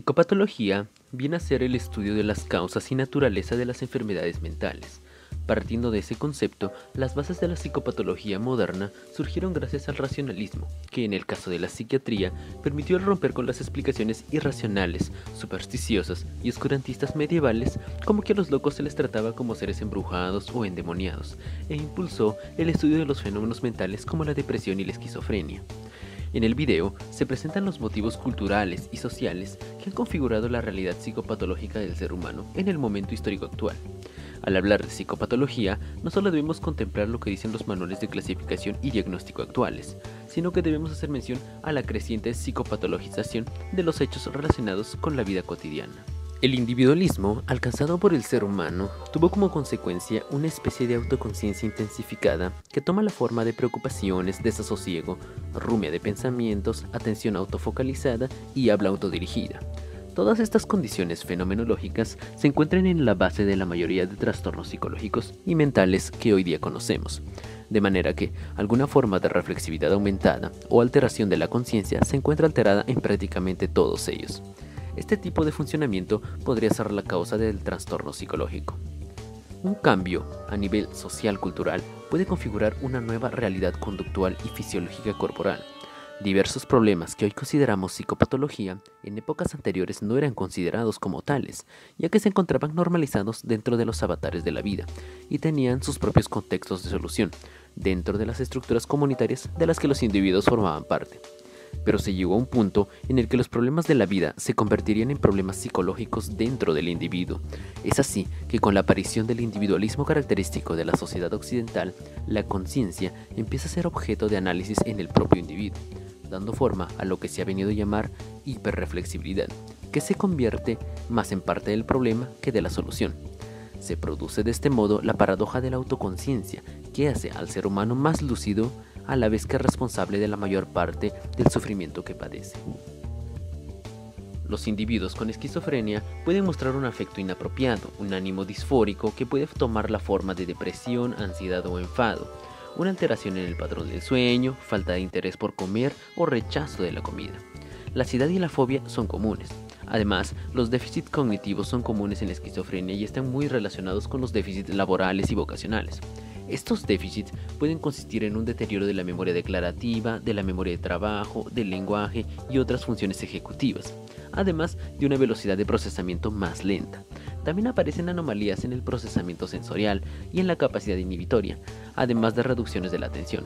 psicopatología viene a ser el estudio de las causas y naturaleza de las enfermedades mentales. Partiendo de ese concepto, las bases de la psicopatología moderna surgieron gracias al racionalismo, que en el caso de la psiquiatría permitió romper con las explicaciones irracionales, supersticiosas y oscurantistas medievales, como que a los locos se les trataba como seres embrujados o endemoniados, e impulsó el estudio de los fenómenos mentales como la depresión y la esquizofrenia. En el video se presentan los motivos culturales y sociales que han configurado la realidad psicopatológica del ser humano en el momento histórico actual. Al hablar de psicopatología, no solo debemos contemplar lo que dicen los manuales de clasificación y diagnóstico actuales, sino que debemos hacer mención a la creciente psicopatologización de los hechos relacionados con la vida cotidiana. El individualismo, alcanzado por el ser humano, tuvo como consecuencia una especie de autoconciencia intensificada que toma la forma de preocupaciones, desasosiego, rumia de pensamientos, atención autofocalizada y habla autodirigida. Todas estas condiciones fenomenológicas se encuentran en la base de la mayoría de trastornos psicológicos y mentales que hoy día conocemos, de manera que alguna forma de reflexividad aumentada o alteración de la conciencia se encuentra alterada en prácticamente todos ellos. Este tipo de funcionamiento podría ser la causa del trastorno psicológico. Un cambio a nivel social-cultural puede configurar una nueva realidad conductual y fisiológica corporal. Diversos problemas que hoy consideramos psicopatología en épocas anteriores no eran considerados como tales, ya que se encontraban normalizados dentro de los avatares de la vida y tenían sus propios contextos de solución dentro de las estructuras comunitarias de las que los individuos formaban parte. Pero se llegó a un punto en el que los problemas de la vida se convertirían en problemas psicológicos dentro del individuo. Es así que con la aparición del individualismo característico de la sociedad occidental, la conciencia empieza a ser objeto de análisis en el propio individuo, dando forma a lo que se ha venido a llamar hiperreflexibilidad, que se convierte más en parte del problema que de la solución. Se produce de este modo la paradoja de la autoconciencia, que hace al ser humano más lúcido a la vez que responsable de la mayor parte del sufrimiento que padece. Los individuos con esquizofrenia pueden mostrar un afecto inapropiado, un ánimo disfórico que puede tomar la forma de depresión, ansiedad o enfado, una alteración en el patrón del sueño, falta de interés por comer o rechazo de la comida. La ansiedad y la fobia son comunes. Además, los déficits cognitivos son comunes en la esquizofrenia y están muy relacionados con los déficits laborales y vocacionales. Estos déficits pueden consistir en un deterioro de la memoria declarativa, de la memoria de trabajo, del lenguaje y otras funciones ejecutivas, además de una velocidad de procesamiento más lenta. También aparecen anomalías en el procesamiento sensorial y en la capacidad inhibitoria, además de reducciones de la atención.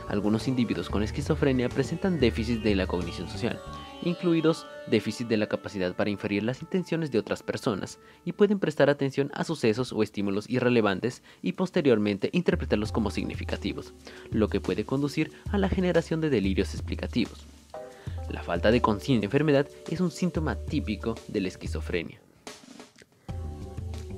Algunos individuos con esquizofrenia presentan déficits de la cognición social, incluidos déficit de la capacidad para inferir las intenciones de otras personas, y pueden prestar atención a sucesos o estímulos irrelevantes y posteriormente interpretarlos como significativos, lo que puede conducir a la generación de delirios explicativos. La falta de conciencia de enfermedad es un síntoma típico de la esquizofrenia.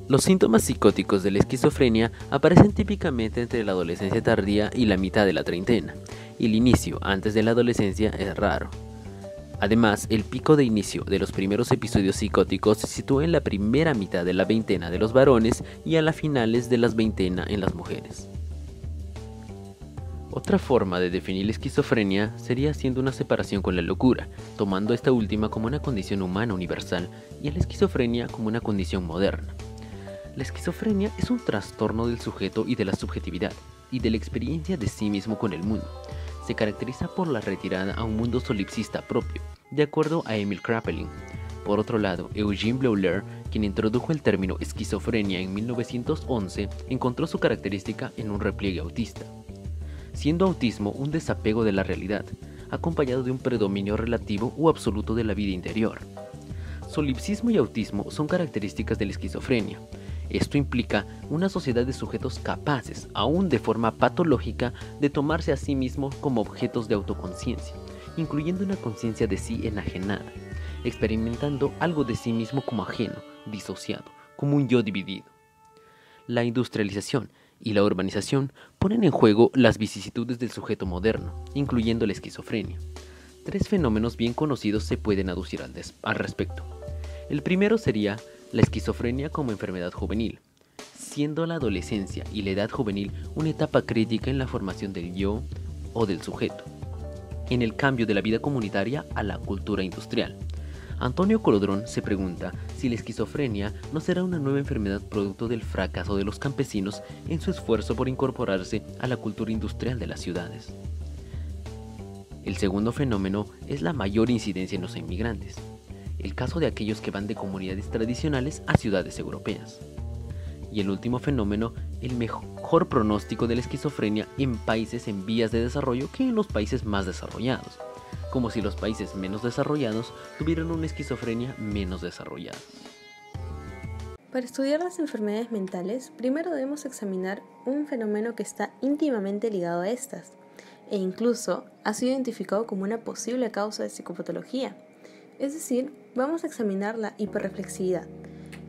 Los síntomas psicóticos de la esquizofrenia aparecen típicamente entre la adolescencia tardía y la mitad de la treintena, y el inicio antes de la adolescencia es raro. Además, el pico de inicio de los primeros episodios psicóticos se sitúa en la primera mitad de la veintena de los varones y a las finales de la veintena en las mujeres. Otra forma de definir la esquizofrenia sería haciendo una separación con la locura, tomando esta última como una condición humana universal y a la esquizofrenia como una condición moderna. La esquizofrenia es un trastorno del sujeto y de la subjetividad, y de la experiencia de sí mismo con el mundo. Se caracteriza por la retirada a un mundo solipsista propio, de acuerdo a Emil Kraepelin. Por otro lado, Eugene Bleuler, quien introdujo el término esquizofrenia en 1911, encontró su característica en un repliegue autista, siendo autismo un desapego de la realidad, acompañado de un predominio relativo o absoluto de la vida interior. Solipsismo y autismo son características de la esquizofrenia. Esto implica una sociedad de sujetos capaces, aún de forma patológica, de tomarse a sí mismos como objetos de autoconciencia, incluyendo una conciencia de sí enajenada, experimentando algo de sí mismo como ajeno, disociado, como un yo dividido. La industrialización y la urbanización ponen en juego las vicisitudes del sujeto moderno, incluyendo la esquizofrenia. Tres fenómenos bien conocidos se pueden aducir al respecto. El primero sería la esquizofrenia como enfermedad juvenil, siendo la adolescencia y la edad juvenil una etapa crítica en la formación del yo o del sujeto, en el cambio de la vida comunitaria a la cultura industrial. Antonio Colodrón se pregunta si la esquizofrenia no será una nueva enfermedad producto del fracaso de los campesinos en su esfuerzo por incorporarse a la cultura industrial de las ciudades. El segundo fenómeno es la mayor incidencia en los inmigrantes, el caso de aquellos que van de comunidades tradicionales a ciudades europeas. Y el último fenómeno, el mejor pronóstico de la esquizofrenia en países en vías de desarrollo que en los países más desarrollados, como si los países menos desarrollados tuvieran una esquizofrenia menos desarrollada. Para estudiar las enfermedades mentales, primero debemos examinar un fenómeno que está íntimamente ligado a estas, e incluso ha sido identificado como una posible causa de psicopatología. Es decir, vamos a examinar la hiperreflexividad.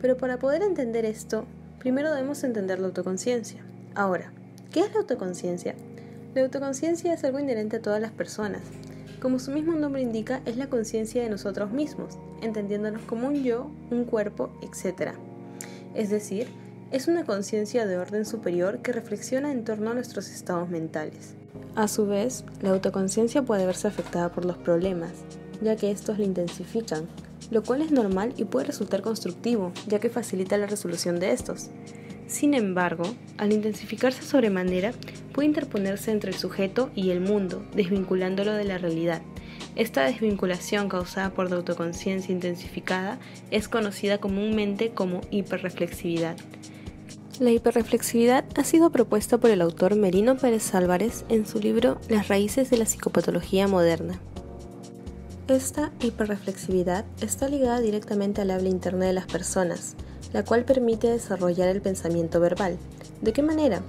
Pero para poder entender esto, primero debemos entender la autoconciencia. Ahora, ¿qué es la autoconciencia? La autoconciencia es algo inherente a todas las personas. Como su mismo nombre indica, es la conciencia de nosotros mismos, entendiéndonos como un yo, un cuerpo, etc. Es decir, es una conciencia de orden superior que reflexiona en torno a nuestros estados mentales. A su vez, la autoconciencia puede verse afectada por los problemas, ya que estos la intensifican, lo cual es normal y puede resultar constructivo, ya que facilita la resolución de estos. Sin embargo, al intensificarse sobremanera, puede interponerse entre el sujeto y el mundo, desvinculándolo de la realidad. Esta desvinculación causada por la autoconciencia intensificada es conocida comúnmente como hiperreflexividad. La hiperreflexividad ha sido propuesta por el autor Merino Pérez Álvarez en su libro Las raíces de la psicopatología moderna. Esta hiperreflexividad está ligada directamente al habla interna de las personas, la cual permite desarrollar el pensamiento verbal. ¿De qué manera?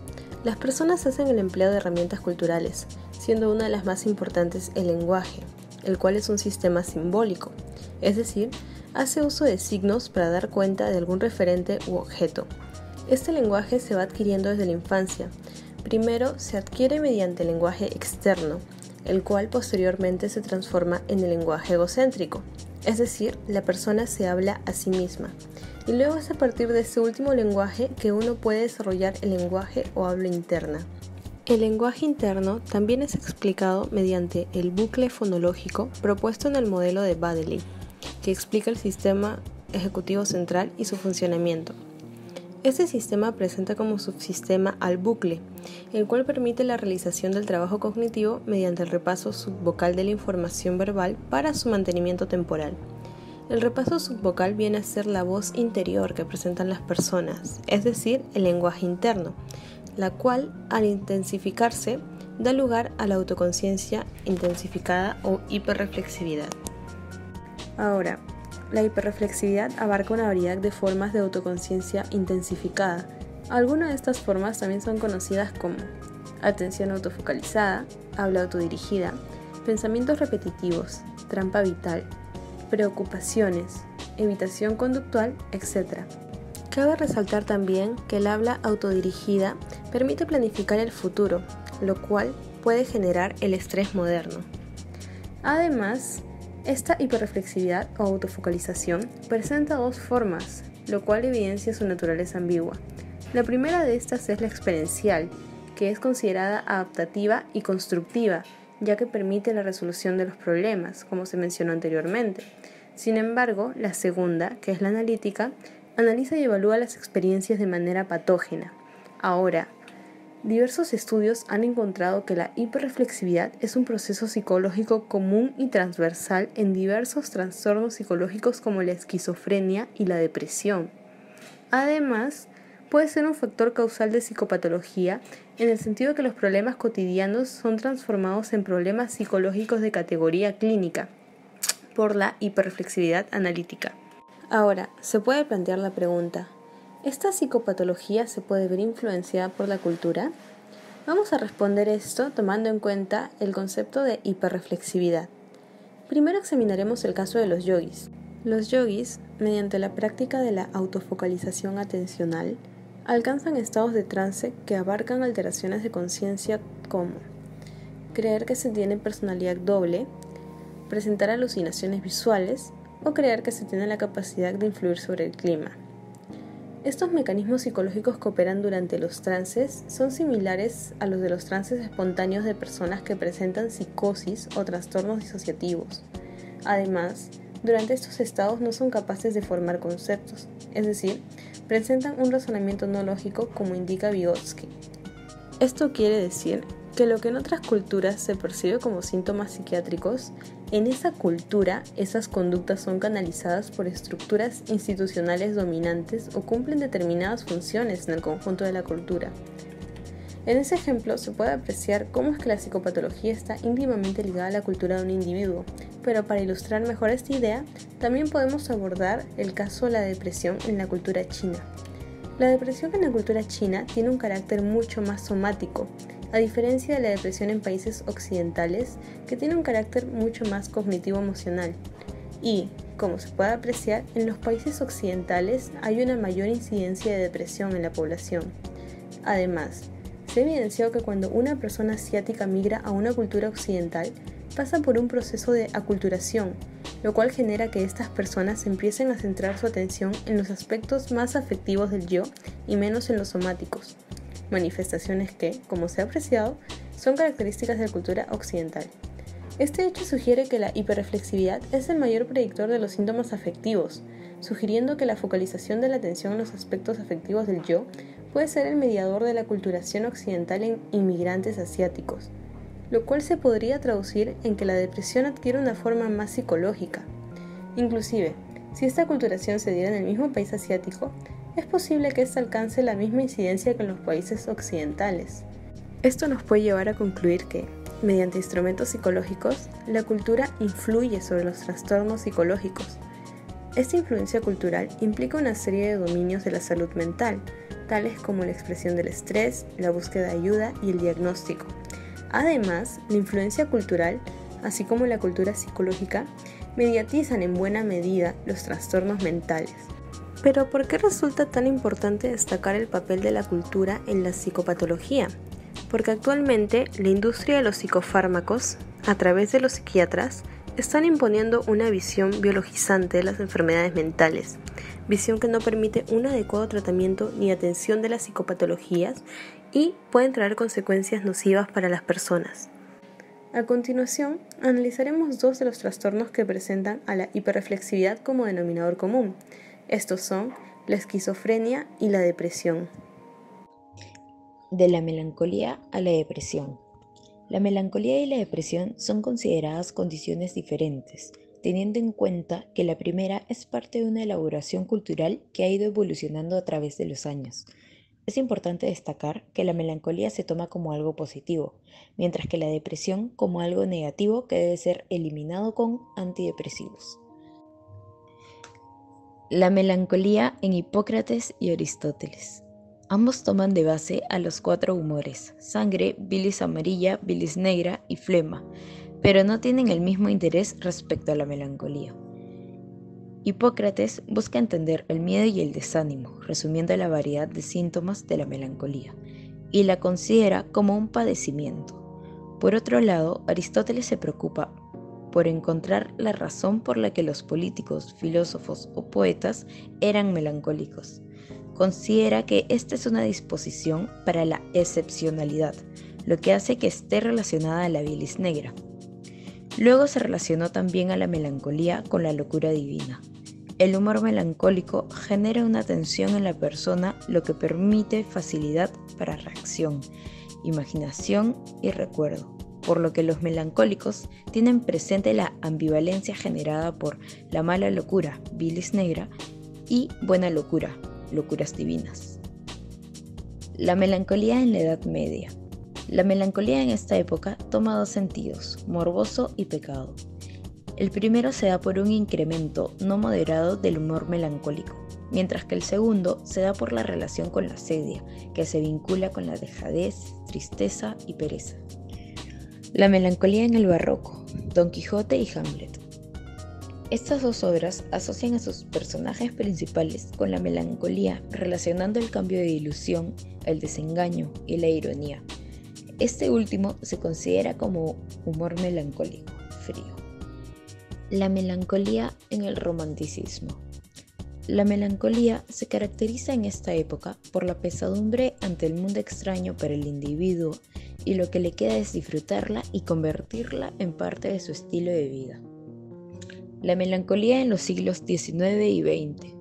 Las personas hacen el empleo de herramientas culturales, siendo una de las más importantes el lenguaje, el cual es un sistema simbólico, es decir, hace uso de signos para dar cuenta de algún referente u objeto. Este lenguaje se va adquiriendo desde la infancia. Primero se adquiere mediante el lenguaje externo, el cual posteriormente se transforma en el lenguaje egocéntrico, es decir, la persona se habla a sí misma. Y luego es a partir de este último lenguaje que uno puede desarrollar el lenguaje o habla interna. El lenguaje interno también es explicado mediante el bucle fonológico propuesto en el modelo de Baddeley, que explica el sistema ejecutivo central y su funcionamiento. Este sistema presenta como subsistema al bucle, el cual permite la realización del trabajo cognitivo mediante el repaso subvocal de la información verbal para su mantenimiento temporal. El repaso subvocal viene a ser la voz interior que presentan las personas, es decir, el lenguaje interno, la cual, al intensificarse, da lugar a la autoconciencia intensificada o hiperreflexividad. Ahora, la hiperreflexividad abarca una variedad de formas de autoconciencia intensificada. Algunas de estas formas también son conocidas como atención autofocalizada, habla autodirigida, pensamientos repetitivos, trampa vital, preocupaciones, evitación conductual, etc. Cabe resaltar también que el habla autodirigida permite planificar el futuro, lo cual puede generar el estrés moderno. Además, esta hiperreflexividad o autofocalización presenta dos formas, lo cual evidencia su naturaleza ambigua. La primera de estas es la experiencial, que es considerada adaptativa y constructiva, ya que permite la resolución de los problemas, como se mencionó anteriormente. Sin embargo, la segunda, que es la analítica, analiza y evalúa las experiencias de manera patógena. Ahora, diversos estudios han encontrado que la hiperreflexividad es un proceso psicológico común y transversal en diversos trastornos psicológicos como la esquizofrenia y la depresión. Además, puede ser un factor causal de psicopatología en el sentido que los problemas cotidianos son transformados en problemas psicológicos de categoría clínica por la hiperreflexividad analítica. Ahora, se puede plantear la pregunta: ¿esta psicopatología se puede ver influenciada por la cultura? Vamos a responder esto tomando en cuenta el concepto de hiperreflexividad. Primero examinaremos el caso de los yogis. Los yogis, mediante la práctica de la autofocalización atencional, alcanzan estados de trance que abarcan alteraciones de conciencia como creer que se tiene personalidad doble, presentar alucinaciones visuales o creer que se tiene la capacidad de influir sobre el clima. Estos mecanismos psicológicos que operan durante los trances son similares a los de los trances espontáneos de personas que presentan psicosis o trastornos disociativos. Además, Durante estos estados no son capaces de formar conceptos, es decir, presentan un razonamiento no lógico como indica Vygotsky. Esto quiere decir que lo que en otras culturas se percibe como síntomas psiquiátricos, en esa cultura esas conductas son canalizadas por estructuras institucionales dominantes o cumplen determinadas funciones en el conjunto de la cultura. En ese ejemplo se puede apreciar cómo es que la psicopatología está íntimamente ligada a la cultura de un individuo, pero para ilustrar mejor esta idea, también podemos abordar el caso de la depresión en la cultura china. La depresión en la cultura china tiene un carácter mucho más somático, a diferencia de la depresión en países occidentales, que tiene un carácter mucho más cognitivo-emocional. Y, como se puede apreciar, en los países occidentales hay una mayor incidencia de depresión en la población. Además, se ha evidenciado que cuando una persona asiática migra a una cultura occidental, pasa por un proceso de aculturación, lo cual genera que estas personas empiecen a centrar su atención en los aspectos más afectivos del yo y menos en los somáticos, manifestaciones que, como se ha apreciado, son características de la cultura occidental. Este hecho sugiere que la hiperreflexividad es el mayor predictor de los síntomas afectivos, sugiriendo que la focalización de la atención en los aspectos afectivos del yo puede ser el mediador de la aculturación occidental en inmigrantes asiáticos, lo cual se podría traducir en que la depresión adquiere una forma más psicológica. Inclusive, si esta aculturación se diera en el mismo país asiático, es posible que ésta alcance la misma incidencia que en los países occidentales. Esto nos puede llevar a concluir que, mediante instrumentos psicológicos, la cultura influye sobre los trastornos psicológicos. Esta influencia cultural implica una serie de dominios de la salud mental, tales como la expresión del estrés, la búsqueda de ayuda y el diagnóstico. Además, la influencia cultural, así como la cultura psicológica, mediatizan en buena medida los trastornos mentales. Pero, ¿por qué resulta tan importante destacar el papel de la cultura en la psicopatología? Porque actualmente la industria de los psicofármacos, a través de los psiquiatras, están imponiendo una visión biologizante de las enfermedades mentales, visión que no permite un adecuado tratamiento ni atención de las psicopatologías y pueden traer consecuencias nocivas para las personas. A continuación, analizaremos dos de los trastornos que presentan a la hiperreflexividad como denominador común. Estos son la esquizofrenia y la depresión. De la melancolía a la depresión. La melancolía y la depresión son consideradas condiciones diferentes, teniendo en cuenta que la primera es parte de una elaboración cultural que ha ido evolucionando a través de los años. Es importante destacar que la melancolía se toma como algo positivo, mientras que la depresión como algo negativo que debe ser eliminado con antidepresivos. La melancolía en Hipócrates y Aristóteles. Ambos toman de base a los 4 humores: sangre, bilis amarilla, bilis negra y flema, pero no tienen el mismo interés respecto a la melancolía. Hipócrates busca entender el miedo y el desánimo, resumiendo la variedad de síntomas de la melancolía, y la considera como un padecimiento. Por otro lado, Aristóteles se preocupa por encontrar la razón por la que los políticos, filósofos o poetas eran melancólicos. Considera que esta es una disposición para la excepcionalidad, lo que hace que esté relacionada a la bilis negra. Luego se relacionó también a la melancolía con la locura divina. El humor melancólico genera una tensión en la persona, lo que permite facilidad para reacción, imaginación y recuerdo, por lo que los melancólicos tienen presente la ambivalencia generada por la mala locura, bilis negra, y buena locura, locuras divinas. La melancolía en la Edad Media. La melancolía en esta época toma 2 sentidos, morboso y pecado. El primero se da por un incremento no moderado del humor melancólico, mientras que el segundo se da por la relación con la sedia, que se vincula con la dejadez, tristeza y pereza. La melancolía en el Barroco, Don Quijote y Hamlet. Estas 2 obras asocian a sus personajes principales con la melancolía, relacionando el cambio de ilusión, el desengaño y la ironía. Este último se considera como humor melancólico, frío. La melancolía en el romanticismo. La melancolía se caracteriza en esta época por la pesadumbre ante el mundo extraño para el individuo, y lo que le queda es disfrutarla y convertirla en parte de su estilo de vida. La melancolía en los siglos XIX y XX.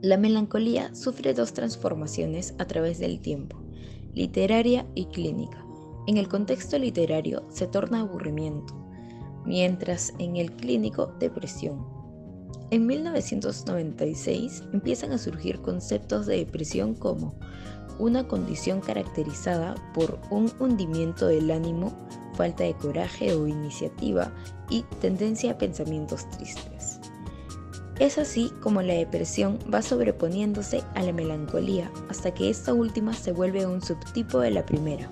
La melancolía sufre dos transformaciones a través del tiempo, literaria y clínica. En el contexto literario se torna aburrimiento, mientras en el clínico depresión. En 1996 empiezan a surgir conceptos de depresión como una condición caracterizada por un hundimiento del ánimo, falta de coraje o iniciativa y tendencia a pensamientos tristes. Es así como la depresión va sobreponiéndose a la melancolía hasta que esta última se vuelve un subtipo de la primera.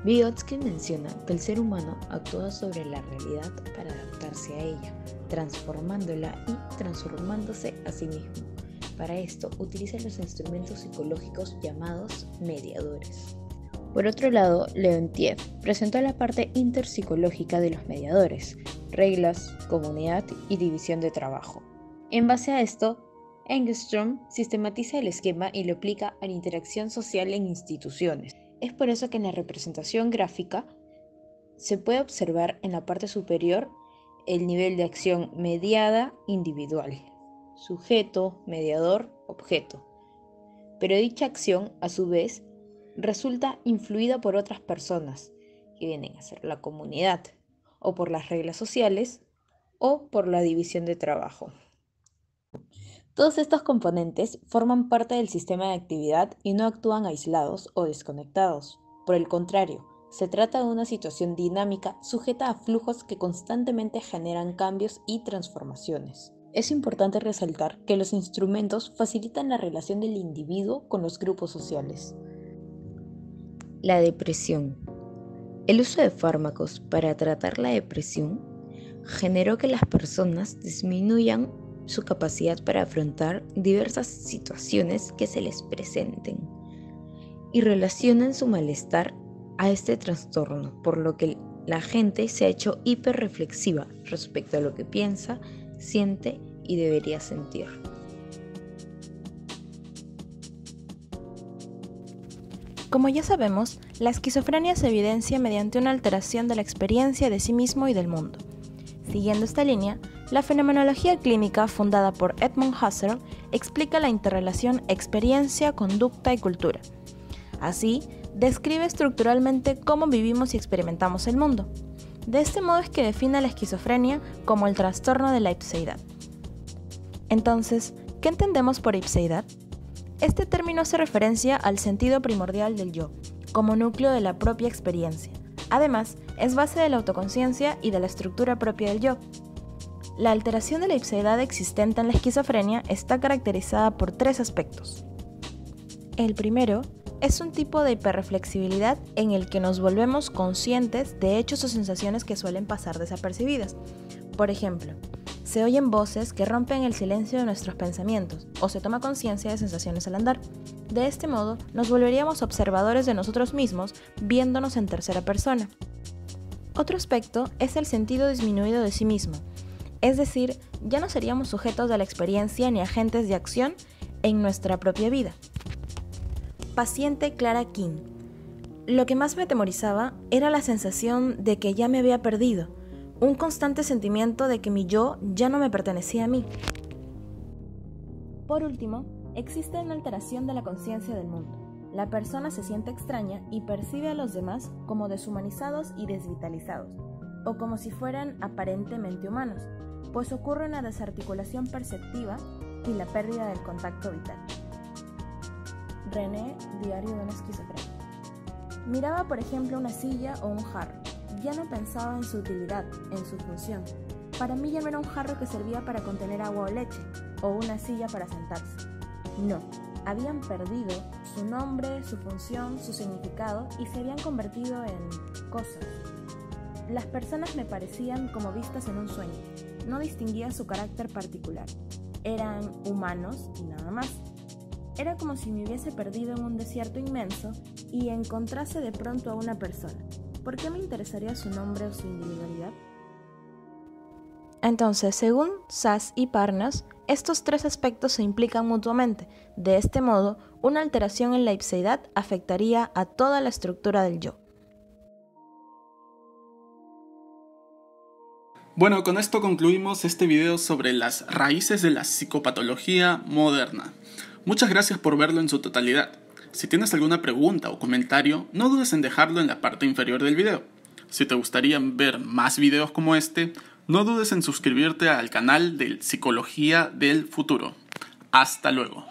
Vygotsky menciona que el ser humano actúa sobre la realidad para adaptarse a ella, transformándola y transformándose a sí mismo. Para esto utiliza los instrumentos psicológicos llamados mediadores. Por otro lado, Leontiev presentó la parte interpsicológica de los mediadores, reglas, comunidad y división de trabajo. En base a esto, Engström sistematiza el esquema y lo aplica a la interacción social en instituciones. Es por eso que en la representación gráfica se puede observar en la parte superior el nivel de acción mediada individual, sujeto, mediador, objeto. Pero dicha acción, a su vez, resulta influida por otras personas, que vienen a ser la comunidad, o por las reglas sociales, o por la división de trabajo. Todos estos componentes forman parte del sistema de actividad y no actúan aislados o desconectados. Por el contrario, se trata de una situación dinámica sujeta a flujos que constantemente generan cambios y transformaciones. Es importante resaltar que los instrumentos facilitan la relación del individuo con los grupos sociales. La depresión. El uso de fármacos para tratar la depresión generó que las personas disminuyan su capacidad para afrontar diversas situaciones que se les presenten y relacionan su malestar a este trastorno, por lo que la gente se ha hecho hiperreflexiva respecto a lo que piensa, siente y debería sentir. Como ya sabemos, la esquizofrenia se evidencia mediante una alteración de la experiencia de sí mismo y del mundo. Siguiendo esta línea, la fenomenología clínica fundada por Edmund Husserl explica la interrelación experiencia, conducta y cultura. Así, describe estructuralmente cómo vivimos y experimentamos el mundo. De este modo es que define la esquizofrenia como el trastorno de la ipseidad. Entonces, ¿qué entendemos por ipseidad? Este término hace referencia al sentido primordial del yo, como núcleo de la propia experiencia. Además, es base de la autoconciencia y de la estructura propia del yo. La alteración de la ipseidad existente en la esquizofrenia está caracterizada por tres aspectos. El primero es un tipo de hiperreflexibilidad en el que nos volvemos conscientes de hechos o sensaciones que suelen pasar desapercibidas. Por ejemplo, se oyen voces que rompen el silencio de nuestros pensamientos o se toma conciencia de sensaciones al andar. De este modo, nos volveríamos observadores de nosotros mismos, viéndonos en tercera persona. Otro aspecto es el sentido disminuido de sí mismo, es decir, ya no seríamos sujetos de la experiencia ni agentes de acción en nuestra propia vida. Paciente Clara King. Lo que más me atemorizaba era la sensación de que ya me había perdido, un constante sentimiento de que mi yo ya no me pertenecía a mí. Por último, existe una alteración de la conciencia del mundo. La persona se siente extraña y percibe a los demás como deshumanizados y desvitalizados, o como si fueran aparentemente humanos, pues ocurre una desarticulación perceptiva y la pérdida del contacto vital. René, diario de una esquizofrénica. Miraba, por ejemplo, una silla o un jarro. Ya no pensaba en su utilidad, en su función. Para mí ya no era un jarro que servía para contener agua o leche, o una silla para sentarse. No, habían perdido su nombre, su función, su significado y se habían convertido en cosas. Las personas me parecían como vistas en un sueño. No distinguía su carácter particular. Eran humanos y nada más. Era como si me hubiese perdido en un desierto inmenso y encontrase de pronto a una persona. ¿Por qué me interesaría su nombre o su individualidad? Entonces, según Sass y Parnas, estos tres aspectos se implican mutuamente. De este modo, una alteración en la ipseidad afectaría a toda la estructura del yo. Bueno, con esto concluimos este video sobre las raíces de la psicopatología moderna. Muchas gracias por verlo en su totalidad. Si tienes alguna pregunta o comentario, no dudes en dejarlo en la parte inferior del video. Si te gustaría ver más videos como este, no dudes en suscribirte al canal de Psicología del Futuro. Hasta luego.